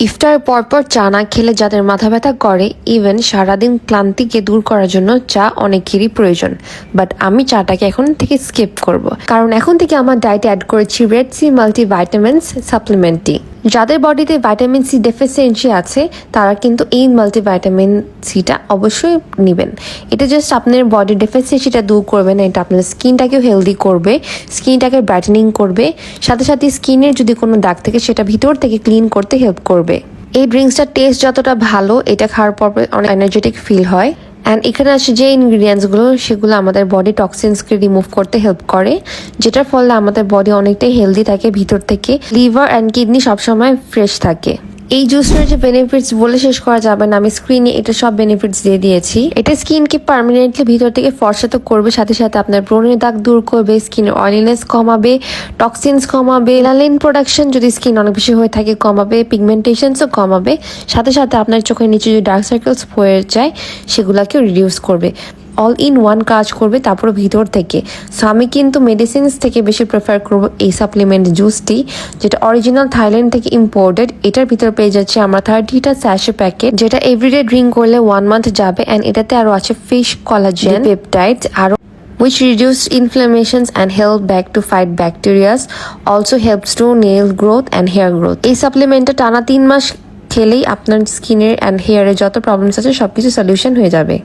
ইফতারের পরপর চা না খেলে যাদের মাথা ব্যথা করে, ইভেন সারাদিন ক্লান্তিকে দূর করার জন্য চা অনেকেরই প্রয়োজন। বাট আমি চাটাকে এখন থেকে স্কিপ করব, কারণ এখন থেকে আমার ডায়েটে অ্যাড করেছি রেড সি মাল্টিভাইটামিনস সাপ্লিমেন্টটি। যাদের বডিতে ভাইটামিন সি ডেফিসিয়েন্সি আছে তারা কিন্তু এই মাল্টিভাইটামিন সিটা অবশ্যই নেবেন। এটা জাস্ট আপনার বডি ডেফিসিয়েন্সিটা দূর করবে না, এটা আপনার স্কিনটাকেও হেলদি করবে, স্কিনটাকে ব্রাইটেনিং করবে, সাথে সাথে স্কিনের যদি কোনো দাগ থাকে সেটা ভিতর থেকে ক্লিন করতে হেল্প করবে। এই ড্রিঙ্কসটার টেস্ট যতটা ভালো, এটা খাওয়ার পর অনেক এনার্জেটিক ফিল হয়। অ্যান্ড এখানে আসে যে ইনগ্রিডিয়েন্টসগুলো, সেগুলো আমাদের বডি টক্সিনসকে রিমুভ করতে হেল্প করে, যেটার ফলে আমাদের বডি অনেকটাই হেলদি থাকে ভিতর থেকে। লিভার অ্যান্ড কিডনি সবসময় ফ্রেশ থাকে। এই জুসের যে বেনিফিটস বলে শেষ করা যাবে না, আমি স্ক্রিনে এটা সব বেনিফিটস দিয়ে দিয়েছি। এটা স্কিনকে পার্মানেন্টলি ভিতর থেকে ফর্সা তো করবে, সাথে সাথে আপনার ব্রণের দাগ দূর করবে, স্কিনের অয়েলিনেস কমাবে, টক্সিনস কমাবে, মেলানিন প্রোডাকশন যদি স্কিন অনেক বেশি হয়ে থাকে কমাবে, পিগমেন্টেশনসও কমাবে, সাথে সাথে আপনার চোখের নিচে যে ডার্ক সার্কেলস হয়ে যায় সেগুলোকেও রিডিউস করবে। অল ইন ওয়ান কাজ করবে তারপর ভিতর থেকে। সো আমি কিন্তু মেডিসিনস থেকে বেশি প্রেফার করবো এই সাপ্লিমেন্ট জুসটি, যেটা অরিজিনাল থাইল্যান্ড থেকে ইম্পোর্টেড। এটার ভিতর পেয়ে যাচ্ছে আমরা 30টা স্যাশে প্যাকেট, যেটা এভরিডে ড্রিঙ্ক করলে 1 মান্থ যাবে। অ্যান্ড এটাতে আরো আছে ফিশ কোলাজেন, পেপটাইডস, আরো which reduce inflammations and help back to fight bacteria, also helps to nail growth and hair growth. এই সাপ্লিমেন্টটা টানা 3 মাস খেলেই আপনার স্কিনের অ্যান্ড হেয়ারের যত প্রবলেমস আছে সবকিছু সলিউশন হয়ে যাবে।